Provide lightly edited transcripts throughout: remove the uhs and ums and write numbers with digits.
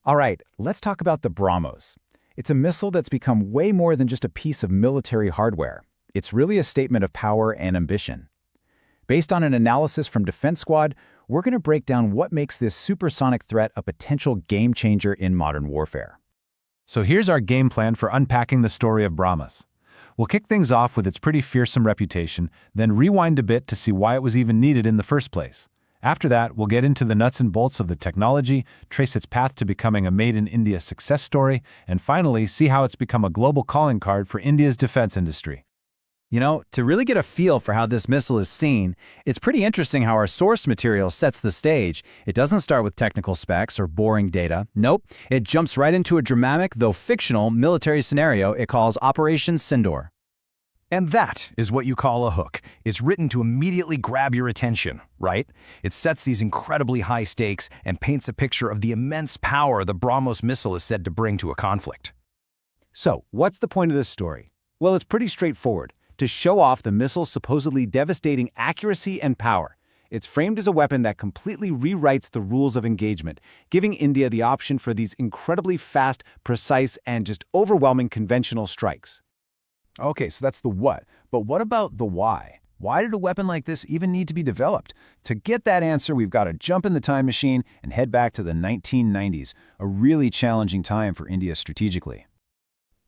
All right, let's talk about the BrahMos. It's a missile that's become way more than just a piece of military hardware. It's really a statement of power and ambition. Based on an analysis from Defense Squad, we're going to break down what makes this supersonic threat a potential game changer in modern warfare. So here's our game plan for unpacking the story of BrahMos. We'll kick things off with its pretty fearsome reputation, then rewind a bit to see why it was even needed in the first place. After that, we'll get into the nuts and bolts of the technology, trace its path to becoming a made-in-India success story, and finally see how it's become a global calling card for India's defense industry. You know, to really get a feel for how this missile is seen, it's pretty interesting how our source material sets the stage. It doesn't start with technical specs or boring data. Nope, it jumps right into a dramatic, though fictional, military scenario it calls Operation Sindoor. And that is what you call a hook. It's written to immediately grab your attention, right? It sets these incredibly high stakes and paints a picture of the immense power the BrahMos missile is said to bring to a conflict. So, what's the point of this story? Well, it's pretty straightforward. To show off the missile's supposedly devastating accuracy and power. It's framed as a weapon that completely rewrites the rules of engagement, giving India the option for these incredibly fast, precise, and just overwhelming conventional strikes. Okay, so that's the what. But what about the why? Why did a weapon like this even need to be developed? To get that answer, we've got to jump in the time machine and head back to the 1990s, a really challenging time for India strategically.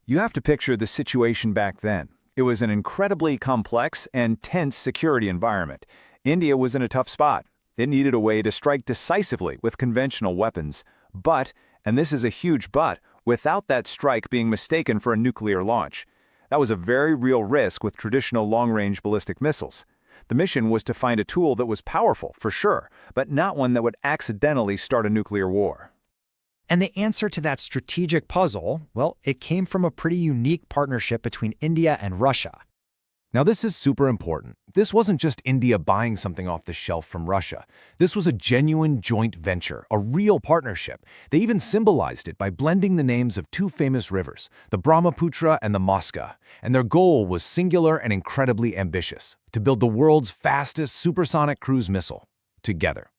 You have to picture the situation back then. It was an incredibly complex and tense security environment. India was in a tough spot. It needed a way to strike decisively with conventional weapons. But, and this is a huge but, without that strike being mistaken for a nuclear launch. That was a very real risk with traditional long-range ballistic missiles. The mission was to find a tool that was powerful, for sure, but not one that would accidentally start a nuclear war. And the answer to that strategic puzzle, well, it came from a pretty unique partnership between India and Russia. Now this is super important. This wasn't just India buying something off the shelf from Russia. This was a genuine joint venture, a real partnership. They even symbolized it by blending the names of two famous rivers, the Brahmaputra and the Moska. And their goal was singular and incredibly ambitious, to build the world's fastest supersonic cruise missile, together.